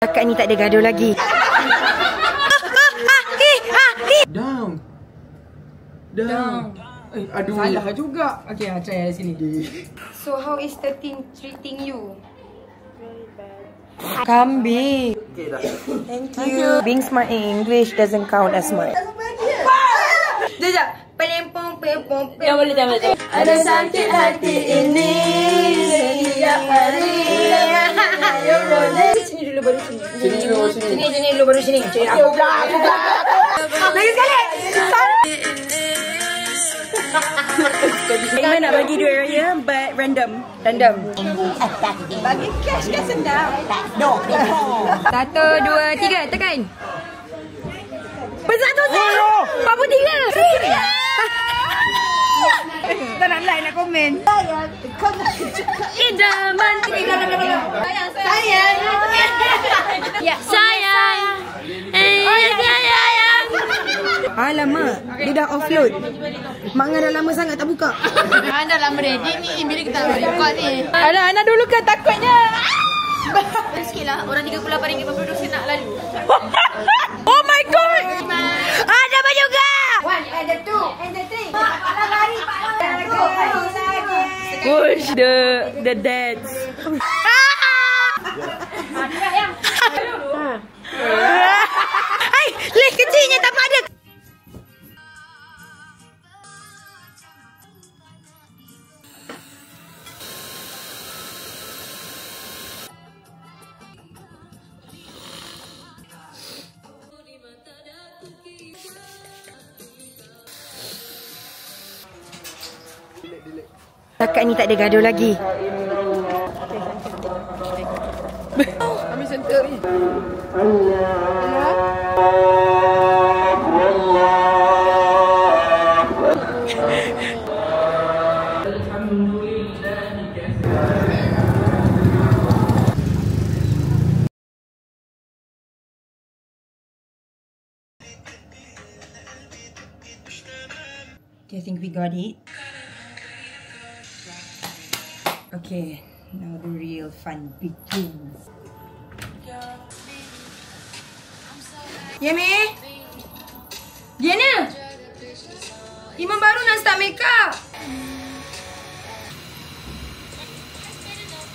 Kakak ni tak ada gaduh lagi. Down. Aduh. Salah juga. Okay, try dari sini. So how is the team treating you? Kambing. Okay dah. Thank you. Being smart in English doesn't count as smart. Sekejap. Pelempong. Yang boleh. Ada sakit hati ini setiap hari. Sini dulu baru sini. Sini dulu baru sini. Aku belak. Lagi sekali. Saya nak bagi duit raya but random. Bagi cash kan senang. No. 1, 2, 3. Tekan. Bersatu saya. 43. Tak nak like, nak komen. Idaman. Sayang. Ya, sayang. Sayang. Alamak, dia dah offload. Mak Ngah dah lama sangat tak buka. Anda lama ready ni bila kita record ni. Anak dulu kan takutnya. Sikit lah, orang RM38 berproduksi nak lalu. Oh my god. Ada apa juga? 1 and 2 and 3. Lari. Push the dads. Hai, leh kecilnya tak ada. Kakak ni tak ada gaduh lagi. Kami center ni. Okay, I think we got it. Okay, now the real fun begins. Yemi? Diana? Imam baru nak start make up.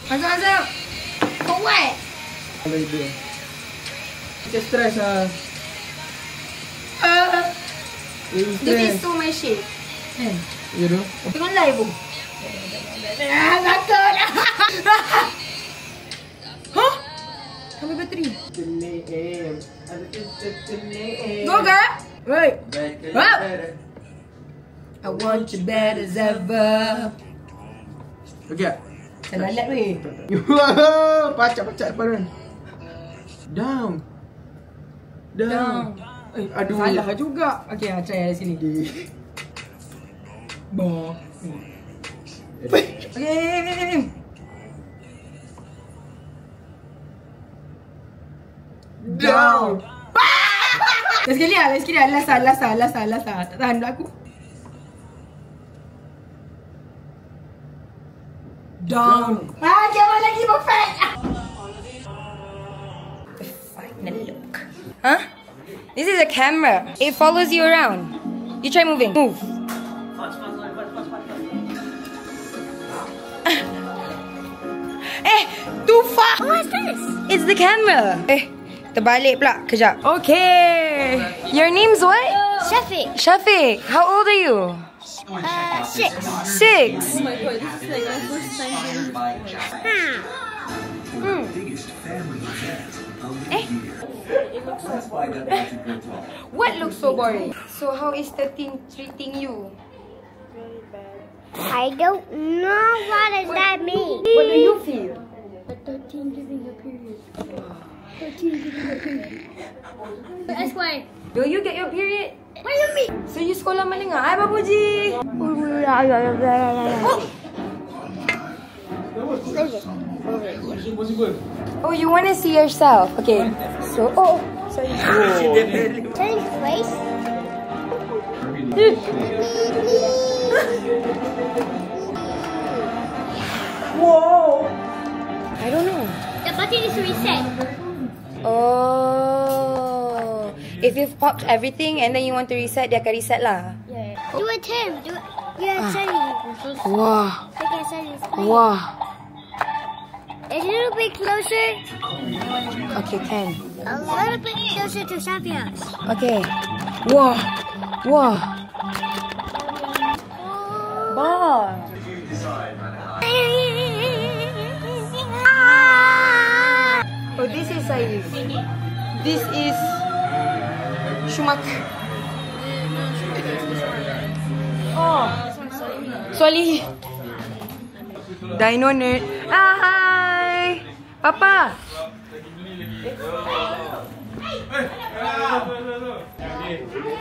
Masuk. For what? Kalau dia. Macam stress lah. This is so my shit. Ya tu. Tengok live pun. Takut. Hah? Habis bateri. Go girl. Right. Up. I want you bad as ever. Okay. Terlalat weh. Pacak depan. Down. Aduh. Salah juga. Okay, try dari sini. Boh. Okay. Down. Lagi sekali lah. Last. Tak tahan pula aku. Down. Jangan lagi perfect. Final look. Huh? This is a camera. It follows you around. You try moving. Move. Too far. What's this? It's the camera. Terbalik pula. Kejap. Okay. Your name's what? Shafiq. How old are you? 6. 6. Oh my god, this is like my first time doing What looks so boring? So how is the team treating you? I don't know what does that mean. What do you feel? Like 13 giving a period. 13 giving a period. That's why. Do you get your period? What do you mean? So you sekolah mana ngah? Hai Babuji. Oh, you want to see yourself? Okay. So, sorry. Turn place. Whoa. I don't know. The button is reset. if you've popped everything and then you want to reset, dia akan reset lah. Yeah. Do it, Tim. Do it. Yeah, Sunny. Wah. Look at Sunny's plate. Wah. A little bit closer. Okay, can. A little bit closer to Savia's. Okay. Wah. Wah. Ball. Oh, this is Saif. This is Schumacher. Oh, Solly. Dino Nerd. Hi, Papa.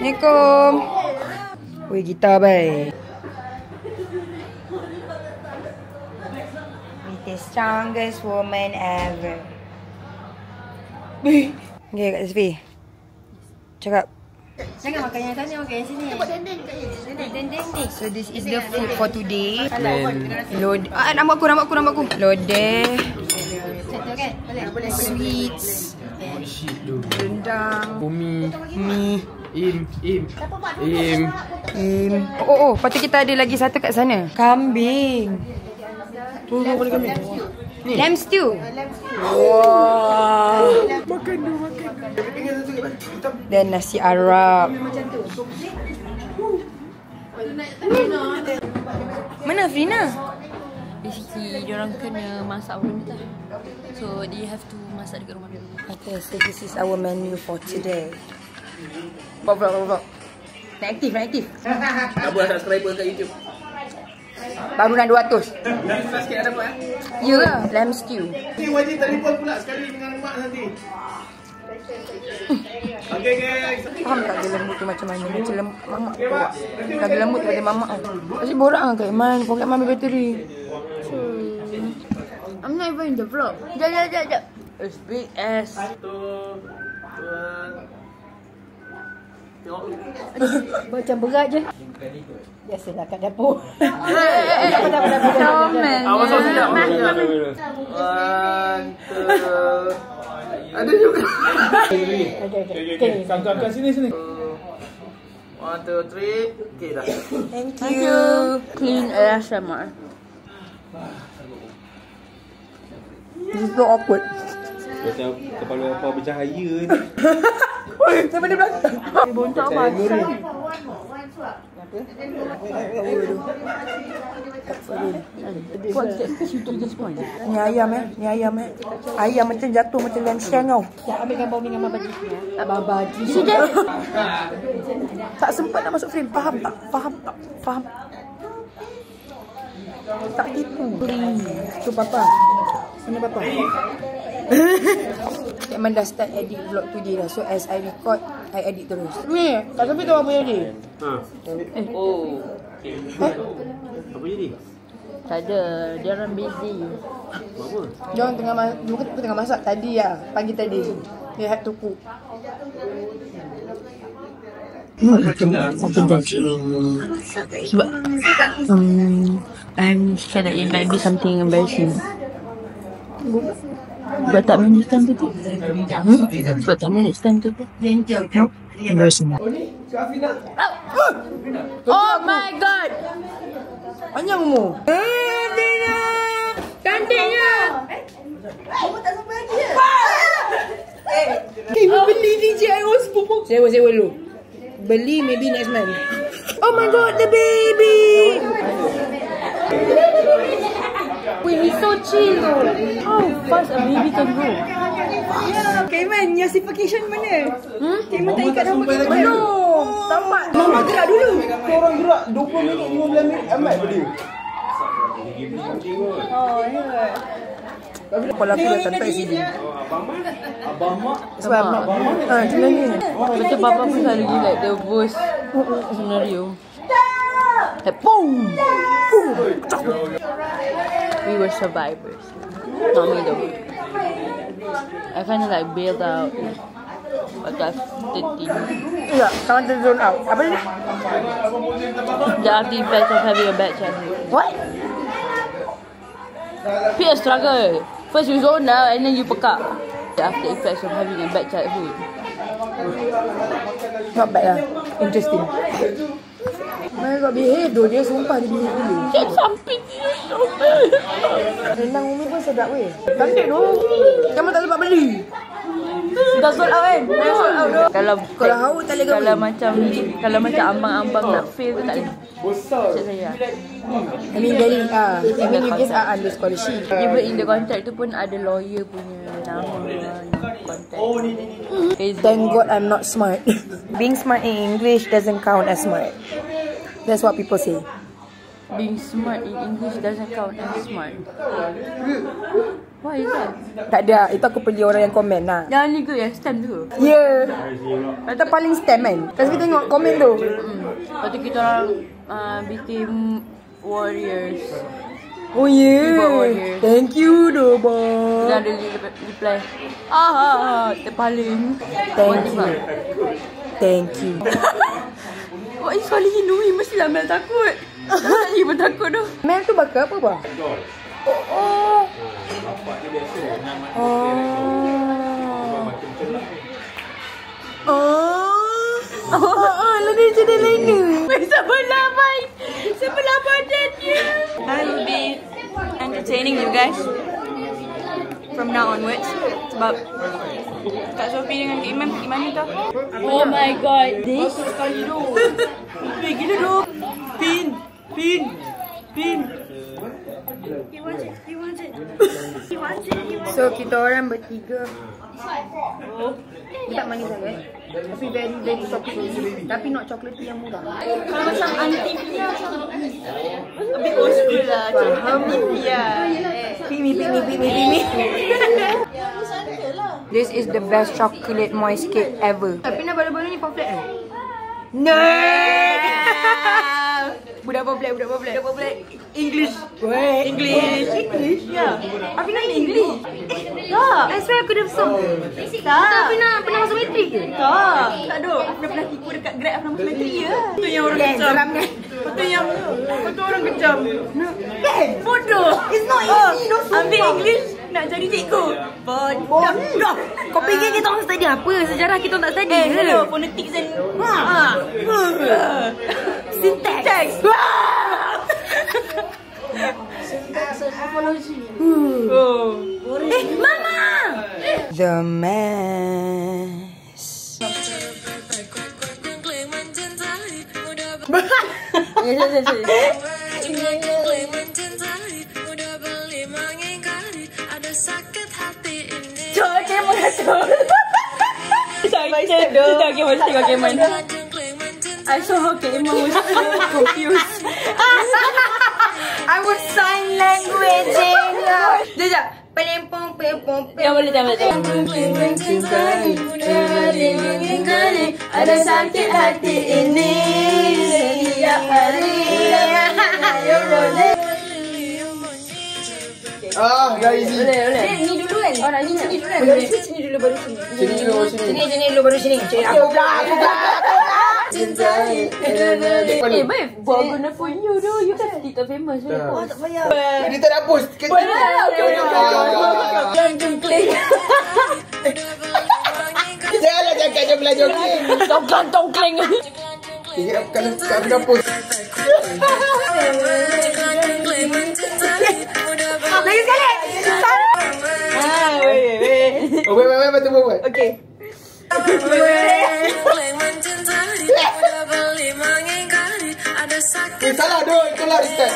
Assalamualaikum. Weh, gitar baik. The strongest woman ever. Okay, Kak Zvi. Cakap. Jangan makan yang sana, makan yang sini. Dendeng ni. So this is the food for today. Load. Nama aku. Lodeh. Sweets. Rendang. Bumi. Mi. Im. Oh, patut kita ada lagi satu kat sana. Kambing. Tu boleh kami. Lamb stew. Wah. Makan. Dan nasi Arab. Mana Afrina? Basically, diorang kena masak benda tu. So, they have to masak dekat rumah dulu. Okay, so this is our menu for today. Vlog. Nak aktif. Tak buat subscriber kat YouTube. Baru nak 200. Sikit ada buat. Ya ke? Lamb stew. Ni wajib telefon pula sekali dengan mak nanti. Okay guys. Faham tak dia lembut tu macam mana? Macam mamak tu. Lagi lembut daripada mamak tu. Asyik borak kan Kak Iman? Poket Iman ambil bateri. I'm not even in the vlog. Jap. It's big ass. 1, 2. Tengok. Macam berat je. Biasalah kat dapur. Comel. Awas sekejap. 1, 2. Ada juga. Okay. Kangkang sini. 1, 2, 3. Okay dah. Thank you. Clean ASMR. This is so awkward. Macam kepala apa bercahaya ni. Oi, sampai di belakang. Bontak masak. Ni ayam Ayam macam jatuh macam lamb kau. Ambil gambar dengan Abang Baji. Abang Baji. Tak sempat nak masuk frame. Faham tak? Faham. Tak tipu. Tu Papa. Mana Papa? Memang dah start edit vlog today dah. So as I record, I edit terus. Ni, tak sampai tahu apa jadi. Oh. Apa jadi? Tak ada. Dia orang busy. Apa? Diorang tengah masak tadi lah. Pagi tadi. They had to cook. I'm scared that it might be something embarrassing. Buat tak minutes time tu? Buat tak minutes time tu? Embarrassing. Oh my god! Panjang umur. Bina! Cantiknya! Beli DJ iOS pupuk. Sewa dulu. Beli maybe next month. Oh my god, the baby! Wait, he's so chill. How fast a baby can go? Kaiman, your vacation mana? Kaiman tak ikat dah pakai. Belum! Tamat! Mama gerak dulu. Orang gerak 20 minit, 15 minit amat berdua. Oh, yeah. Kepala aku dah sampai sini. Abang Mak. Sebab macam ni. Betul Papa pun selalu like the worst scenario. Like boom! We were survivors. Not me though. I kind of like bailed out. But that's 13. Ya, kawan tu zone out. Apa ni? The after effects of having a bad childhood. What? Be a struggle. First you zone out and then you pekak. The after effects of having a bad childhood. Not bad lah. Interesting. Mereka got behave though. Dia sumpah dia behave dulu. Cik samping dia so bad. Rendang umi pun sedap weh. Cantik tu. Kamu tak sempat beli. Dah sold out kan? Dah sold out tu. Kalau haus tak boleh kalau macam abang-abang nak fail tu tak boleh. Cik saya. I mean you just are under scholarship. Even in the contract tu pun ada lawyer punya nama contract. Thank God I'm not smart. Being smart in English doesn't count as smart. That's what people say. Being smart in English doesn't count as smart. Why is that? Tak ada. Itu aku pergi orang yang komen lah. Yang ni ke yang stem tu? Ya. Yeah. Itu paling stem kan. Lepas kita tengok komen tu. Lepas tu kita orang became warriors. Oh yeah. Thank you doh bang. Dan ada reply. Terpaling. Thank you. Wah, ini sekali Hinui mestilah Mel takut. Saya pun takut tu. Mel tu bakal apa bang? Lah dia jadi lainer. Sebelah badannya. I will be entertaining you guys from now onwards. Sebab Kak Sophie dengan Kak Iman gimana tu? Oh my god. This sekali tu. Gila tu. Pin. He wants it. So kita orang bertiga. Tak manis sangat. Tapi very chocolatey. Tapi not chocolatey yang murah. Kalau macam auntie Pia macam a bit old school lah. Macam Pia. Pick me. This is the best chocolate moist cake ever. Tapi nak bala-bala ni pamphlet kan? No. Budak pamphlet. English. Ya. Aku nak English. Tak. I swear aku dah besar. Tak pernah masuk matrik ke? Tak ada. Aku dah pernah tipu dekat Grab. Aku nak masuk matrik je. Itu yang orang kejam. Itu orang kejam. Bodoh. It's not easy. Ambil English. Nak jadi cikgu. Bodoh. Kau fikir kita orang study apa? Sejarah kita tak study ke? Hello. Phonetics and syntax. Mama! The mess. I saw how Kak Iman was confused. I was sign languaging. Sekejap. Yang boleh jangan. Ada sakit hati ini setiap hari. Dah easy. Ni dulu kan? Oh nak ni dulu kan? Sini dulu baru sini. Sini dulu baru sini. Aku pula. Babe, buat guna for you tu. You kan TikTok famous. Oh, tak payah. Dia tak nak post. Janganlah cakap je belajar jogging. Tongkling. Kalau tak nak post. Lagi sekali. Wait, betul buat. Okay. Salah doh, itulah start.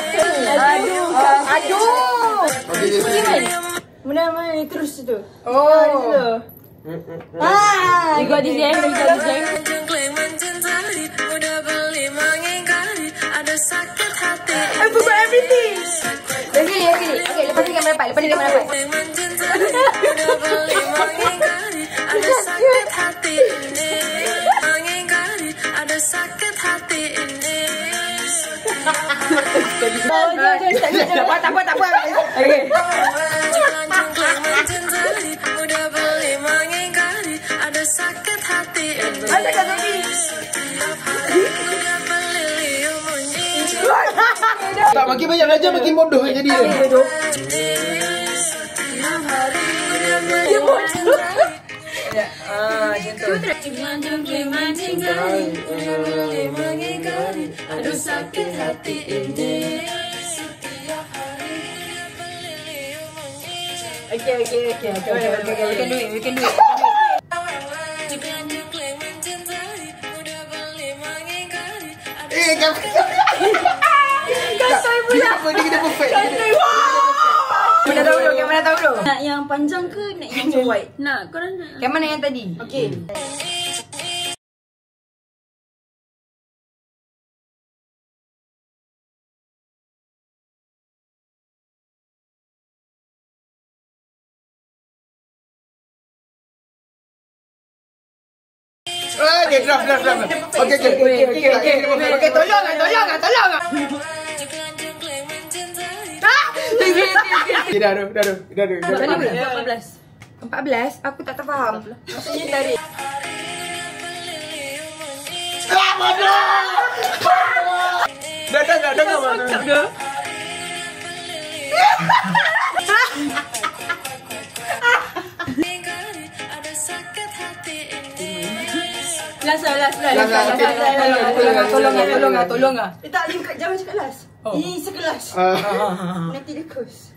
Aduh. Okey. Mana terus tu. Oh. You got this gang. I forgot everything. Lagi. Okay, lepas ni kamera dapat. Ada sakit hati ini, mengingkari. Ada sakit hati ini. Tak apa. Okay. Udah beli mengingkari. Ada sakit hati ini. Udah beli liu bunyi. Tak makin banyak belajar makin bodoh jadi dia. Setiap hari udah beli. Macam tu. Aduh sakit hati ini. Okay. We can do it. Kantoi pula. Dia kena perfect. Mana tahu dulu. Nak yang panjang ke nak yang wide? Nak, korang nak. Yang mana yang tadi? Okay. Okay, draft. Okay, tolong. Okay, dah. 14? Aku tak terfaham. Maksudnya tarik. Dah. Last. Tolong. Tak, jangan cakap last. Ini sekelas. Nanti dia curse.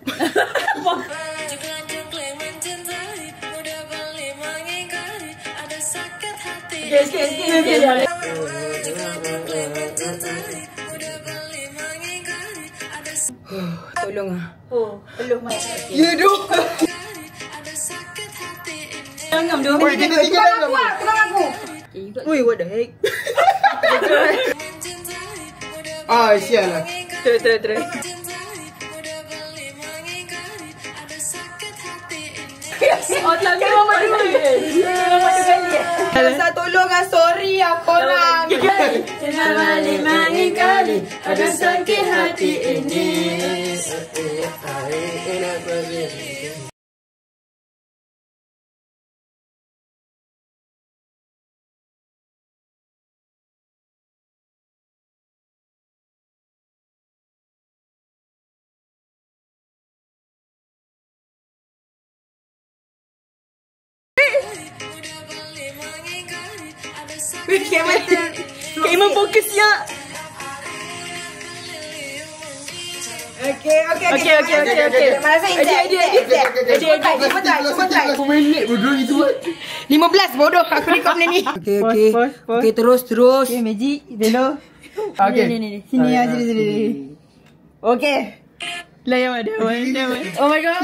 Okay. Tolong. Belum masuk. Ya, duk. Jangan dulu. Tolong aku. Ui, what the heck? Sial lah. Terus. Otak dia memang Rasa tolong sorry korang. Jangan balik mengingkari. Ada sakit hati ini. Kaiman fokus ya. Okay. Mana saya Cuba try. 1 minit bodoh itu. 15 bodoh. Aku record benda ni. Okay, terus. Okay, magic. Velo. Okay. Ni. Sini. Okay. Lah yang ada. Oh my god.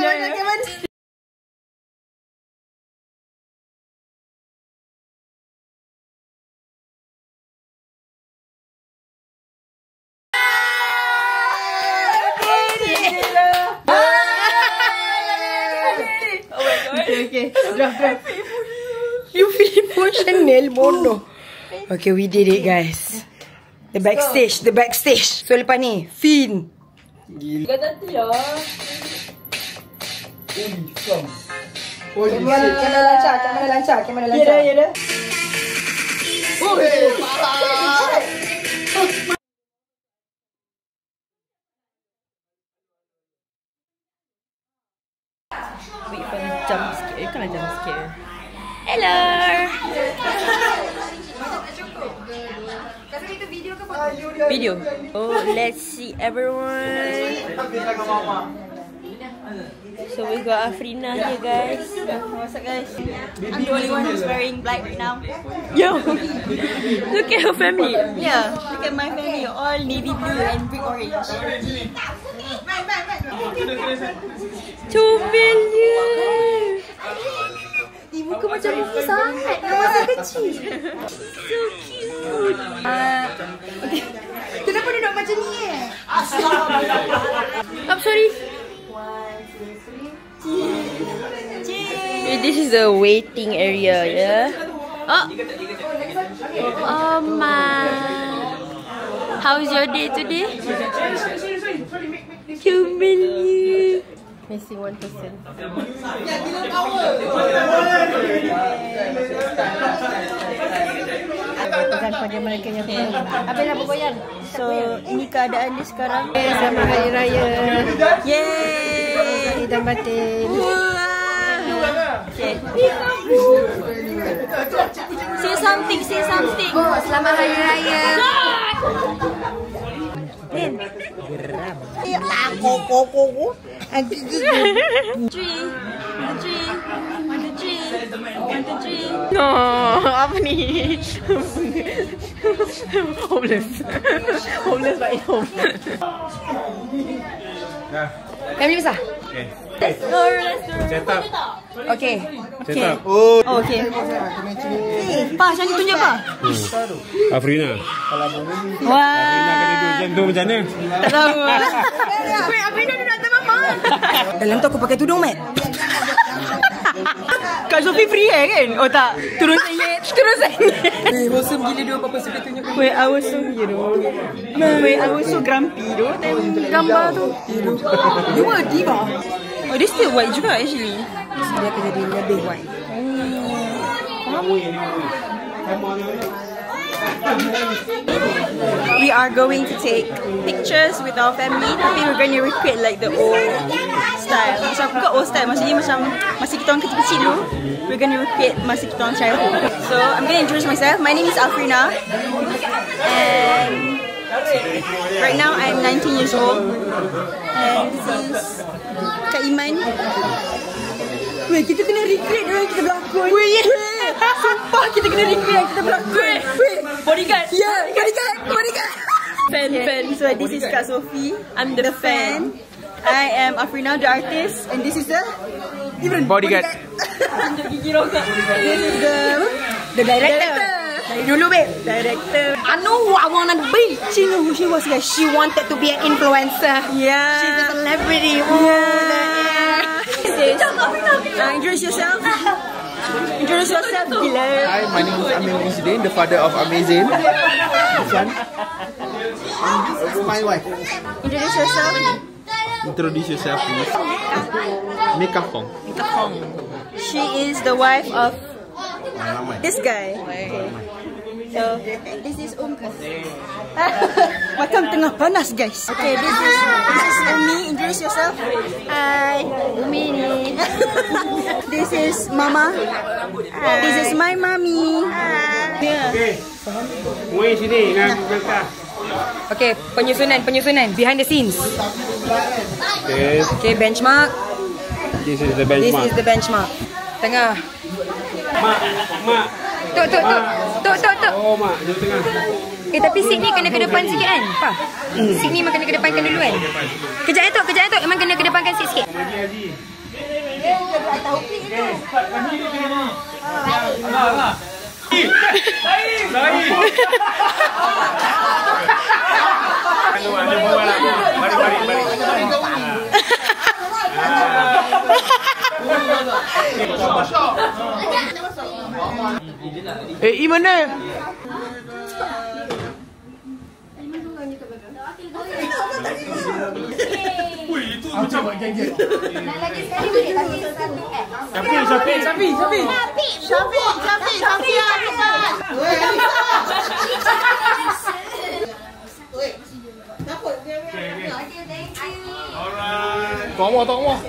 Okay. Draft. You feel emotional, bodoh. Okay, we did it, guys. The backstage. So, lepas ni, Finn. Gila tadi lah. Kamera lancar. Ya dah. Wait for the jump scare. Bukanlah jump scare. Hello. Video. Oh, let's see everyone. So we got Afrina here, guys. What's up, guys? I'm the only one who's wearing black right now. Yo, look at her family. Yeah, look at my family. All navy blue and brick orange. 2 million. Muka macam muka sangat. Masa kecil. So cute. Okay. Kenapa dia nak macam ni I'm sorry. This is the waiting area, yeah. Oh my. How's your day today? 2 million. Missing 1%. Pada mereka yang apa nak berbayar? So ini keadaan dia sekarang. Selamat Hari Raya. Yeay. Dan batin. Okay. Say something, say something. Oh, selamat Hari Raya. Din. 1, 2, 3. No, apa ni? Homeless. Homeless but at home. Dah. Family besar. Okay. Let's go. Set up. Okay. Set up. Oh. Oh, okay. Pa, macam ni tunjuk apa? Afrina. Wah. Afrina kena duduk macam tu macam mana? Tak tahu. Wait, apa ni nak atas mama? Dalam tu aku pakai tudung, Mat. Kak Sophie free kan? Oh tak. Turun sengit. Turun sengit. Wholesome gila dia apa-apa suka tunjuk. Wait, I was so Wait, I was so grumpy though. Gambar tu. You were a diva. Oh, dia still white juga actually. Dia akan jadi lebih white. We are going to take pictures with our family, tapi we're going to recreate like the old style. Macam bukan old style, maksudnya macam masa kita orang kecil-kecil dulu, we're going to recreate masa kita orang childhood. So, I'm going to introduce myself. My name is Afrina. And right now, I'm 19 years old. And this is Kak Iman. Weh, kita kena recreate orang kita berlakon. Weh, yeah. Sumpah kita kena recreate yang kita berlakon. Weh, bodyguard. Ya, bodyguard. Fan. So this is Kak Sophie. I'm the fan. I am Afrina, the artist. And this is the Bodyguard. Tunjuk gigi rokok. This is the director. Dari dulu, babe. Director. I know what I wanted to be. She knew who she was, guys. She wanted to be an influencer. Yeah. She's a celebrity. Introduce yourself. Introduce yourself, gila. Hi, my name is Amir Muhyiddin, the father of Amazing. This one. This is my wife. Introduce yourself. Introduce yourself, please. Mika Hong. She is the wife of this guy. So this is Macam tengah panas, guys. Okay, this is Umi. Introduce yourself. Hi, Umi ni. This is Mama. Hi. This is my mommy. Hi. Okay. Wei sini dengan belakang. Okay, penyusunan. Behind the scenes. Okay. Okay, benchmark. This is the This benchmark. is the benchmark. Tengah. Mak. Tok. Oh, mak. Di tengah. Tapi seat ni kena ke depan sikit kan? Pa. Seat ni memang kena ke depankan dulu kan? Kejap Tok. Memang kena ke depankan sikit. Haji. Eh, mana?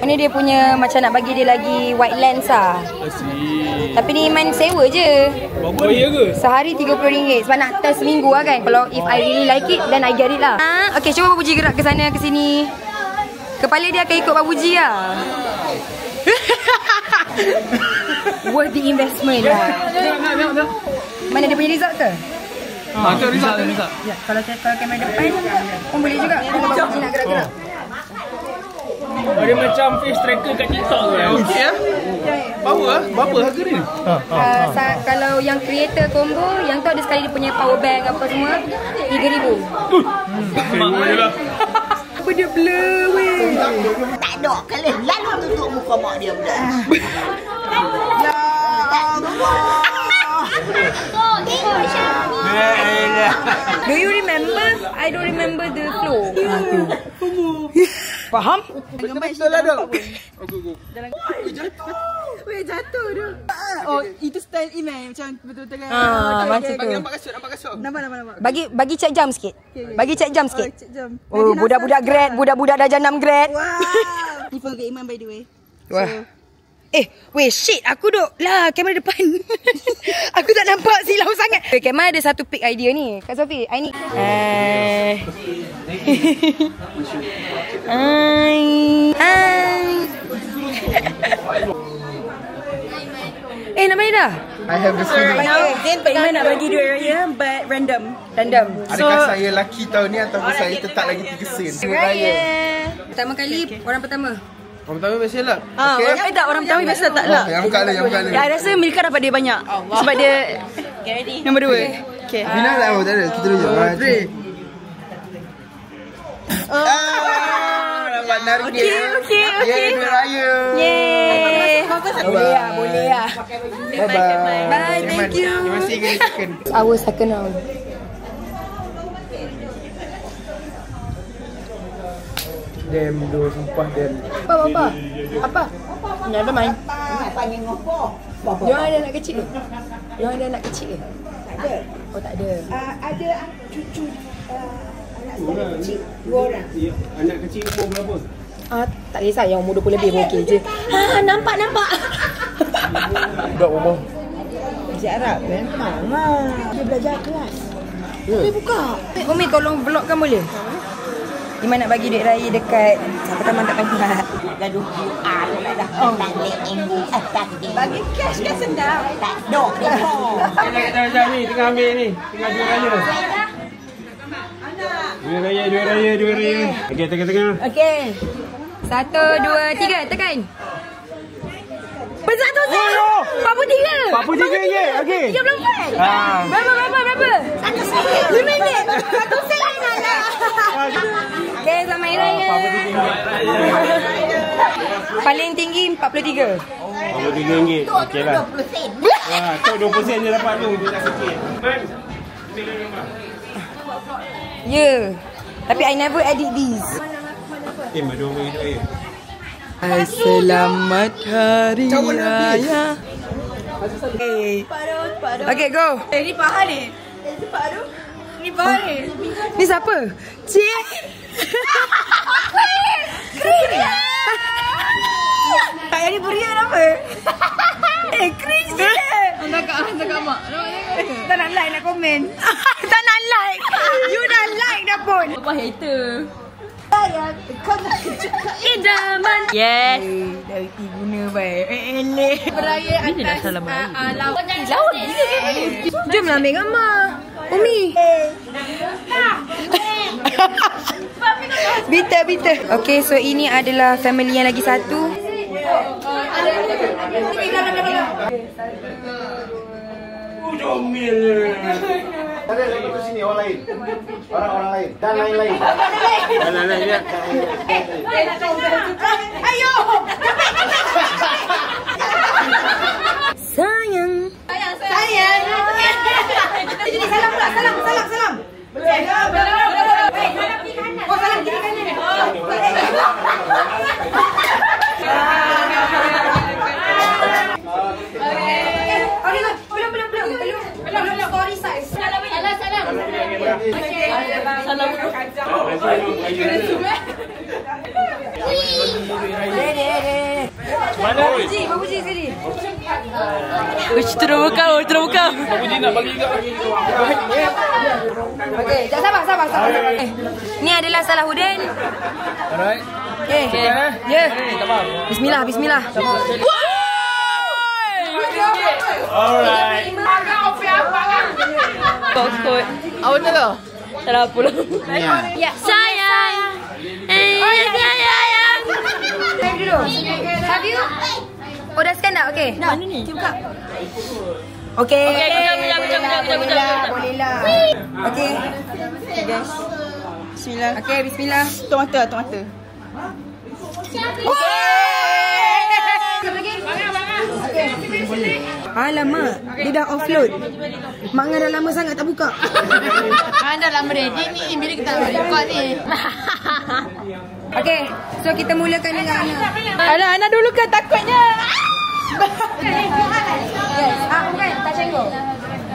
Ini dia punya macam nak bagi dia lagi white lens lah. Tapi ni Iman sewa je. Berapa dia ke? Sehari RM30 sebab nak test seminggu lah kan. Kalau if I really like it, then I get it lah. Okay, cuba Babuji gerak ke sana ke sini. Kepala dia akan ikut Babuji lah. Worth the investment lah. Mana dia punya result ke? Tu result. Ya, kalau kamera depan pun boleh juga. Kalau Babuji nak gerak-gerak. Dia macam face tracker kat TikTok ke? Okey ya. Berapa harga ni? Kalau yang creator combo, yang tu ada sekali dia punya power bank apa semua, RM3,000. Apa dia blur weh? Tak ada kali lalu tutup muka mak dia pula. Ya Allah. Do you remember? I don't remember the flow. Faham? Betul lah dong. Weh, jatuh tu. Oh, itu style Iman macam betul-betul kan. Macam tu. Nampak kasut. Nampak. Bagi check jam sikit. Bagi check jam sikit. Jom. Oh, budak-budak grad, budak-budak darjah 6 grad. Wow. Ni for Iman by the way. Wah. Weh, shit. Aku duk lah kamera depan. Aku tak nampak silau sangat. Okay, Kemal ada satu pick idea ni. Kak Sofi, I ni. Hai. Nak main dah? I have the feeling. Iman nak bagi duit raya but random. Adakah saya laki tahun ni ataupun saya tetap lagi 3 sen? Raya. Pertama kali, orang pertama. Orang pertama biasa lah. Orang pertama biasa tak lah. Yang buka lah, yang buka lah. Ya, rasa Milka dapat dia banyak. Sebab dia nombor 2. Okay. Bina lah, tak ada. Kita dulu. 3. Dapat narik dia. Okay. Duit raya. Yeay. Boleh lah. Bye-bye. Bye, thank you. Terima kasih chicken. Our second round. Damn, sumpah damn. Apa? Never mind. Panggil ngopo? Diorang ada anak kecil ke? Diorang ada anak kecil ke? Tak ada. Oh, tak ada. Ada cucu anak saya kecil 2 orang. Anak kecil umur berapa? Tak kisah, yang umur 20 lebih pun okey je. Nampak. Budak rumah. Cik Arab memang lah. Dia belajar kelas. Dia buka. Umi tolong vlogkan boleh? Iman nak bagi duit raya dekat siapa taman tak panggil. Gaduh QR lah dah. Bagi cash kan senang. Tak ada. Sekejap ni, tengah ambil ni. Tengah duit raya. Duit raya. Okey, tengah-tengah. Okey. 1, 2, 3, tekan. Bersatu sen. 43. 43 je. Okey. 34. Berapa? 1 sen. RM5. 1 sen lah. Okey, selamat hari raya. Paling tinggi 43. RM43. Okey lah. 20 sen. Wah, tu 20 sen je dapat tu. Ya. Tapi I never edit this. Madu ambil hidup raya. Selamat hari raya. Okay, go. Ni Fahad ni. Ni Fahad ni. Ni siapa? Cik. Cringe. Tak jadi berian apa? Cringe je. Hantar mak. Tak nak like, nak komen. Tak nak like. You dah like dah pun. Apa hater? Idaman. Yes. Dah reti guna baik. Eleh. Beraya atas laut. Laut gila. Jom lah ambil gambar. Umi. Bita. Okay, so ini adalah family yang lagi satu. Comel. Ada lagi ke sini orang lain. Orang lain. Dan lain-lain. Lihat. Ayo. Sayang. Jadi salam pula. Salam. Oh, salam kiri kanan. Belum story size. Salam. Mana? Babuji sekali. Terbuka. Babuji nak bagi juga. Okay, sabar. Ni adalah Salahuddin. Alright. Okay. Ya. Bismillah. Alright. Kot. Awak tu ke? Tak ada apa lah. Ya. Sayang. Sayang. Saya dulu. Have you? Oh, dah scan dah? Okay. Mana ni? Buka. Okay. Kejap. Boleh lah. Okay. Guys. Bismillah. Okay, bismillah. Tutup mata. Alamak, dia dah offload. Mak Ngah dah lama sangat tak buka. Anda dalam ready ni. Bila kita record ni. Okay, so kita mulakan dengan Anak dulu kan takutnya. Yes, bukan, tak cenggol.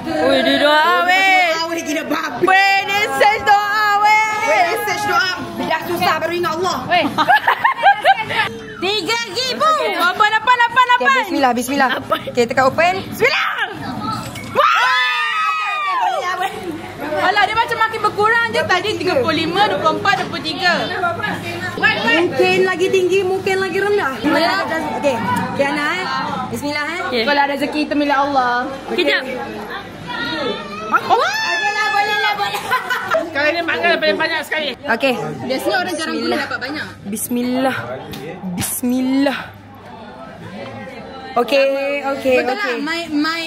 Oi, dia doa weh. Awet gila babi. Weh, dia search doa weh. Search doa. Dah susah baru ingat Allah. Weh. 3,000. Apa? Okay, bismillah, bismillah. Okay, tekan open. Bismillah. Alah, dia macam makin berkurang je. Tadi 35, 24, 23. Mungkin lagi tinggi, mungkin lagi rendah. Okay, okay Ana Bismillah Okay. Kalau ada rezeki itu milik Allah. Kejap. Sekali ni makan paling banyak sekali. Okay. Biasanya orang jarang guna dapat banyak. Bismillah. Bismillah. Okay, okay, Betul okay. lah. My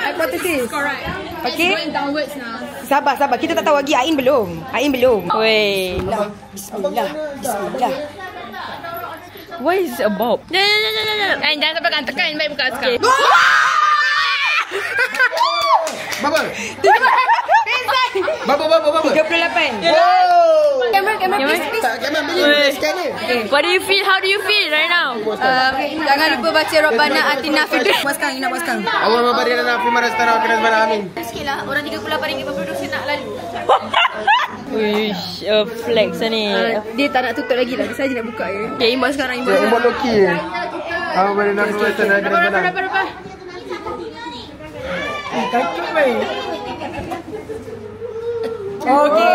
Hypothesis. correct. Okay. It's going downwards now. Sabar, sabar. Kita tak tahu lagi. Ain belum. Ain belum. Wait. Bismillah. Bismillah. Bismillah. What is it about? Jangan sampai kan tekan. Baik buka sekarang. Berapa? Berapa? 38. Kamera, Tak, Kamal beli scan ni. What do you feel? How do you feel right now? Jangan lupa baca Rabbana Atina Fid Dunya. Puaskan, Ina puaskan. Allah memberi dan afi marastana wa kirazbana amin. Sikit lah. Orang 38 ringgit berproduksi nak lalu. Wish, flex ni. Dia tak nak tutup lagi lah. Dia saja nak buka je. Okay, imbas sekarang. Buat loki. Allah memberi dan afi marastana wa kirazbana. Berapa? Kacau baik. Okay.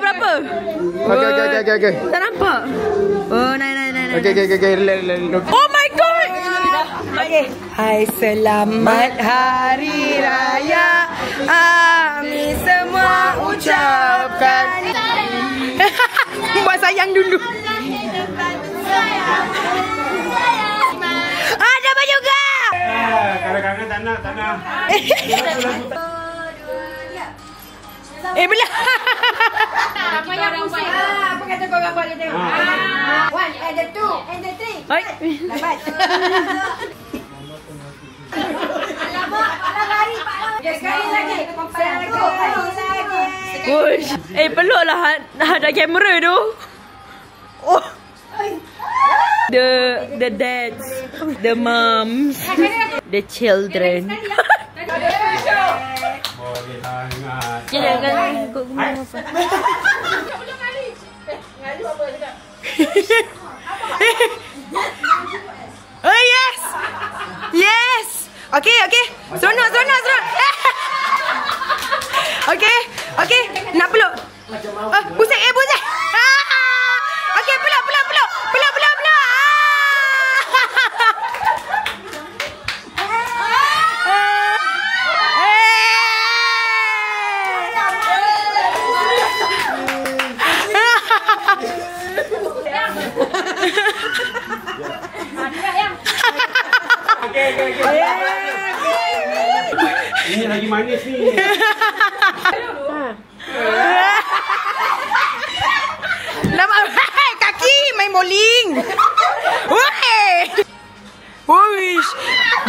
Berapa? Okay. Tak nampak. Oh, naik. Okay. Relax. Oh my god. Okay. Hai, selamat Hari Raya. Kami semua ucapkan. Buat sayang dulu. Ada apa juga? Kadang-kadang tak nak. Bila? Apa yang pusing? Apa kata kau orang buat dia tengok? 1 and the 2 and the 3. Hai. Dapat. Sekali lagi. Wush. Peluklah ada kamera tu. Oh. The dads, the moms, the children. Jangan ikut guna apa. Oh yes. Yes. Okay. Seronok. Okay. Nak peluk. Pusing. Okay, peluk. Ini lagi manis ni. Nampak kaki main bowling. Wish,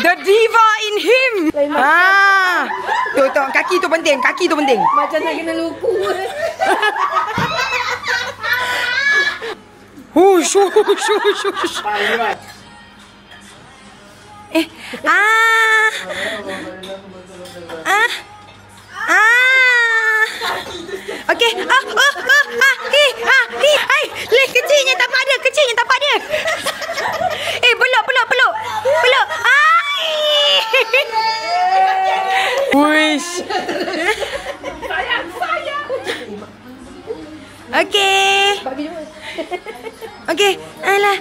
the diva in him. Tu kaki tu penting. Macam nak kena luku. Hush. Okay. Leh kecilnya tak ada. Peluk. Wish. Okay. Alah.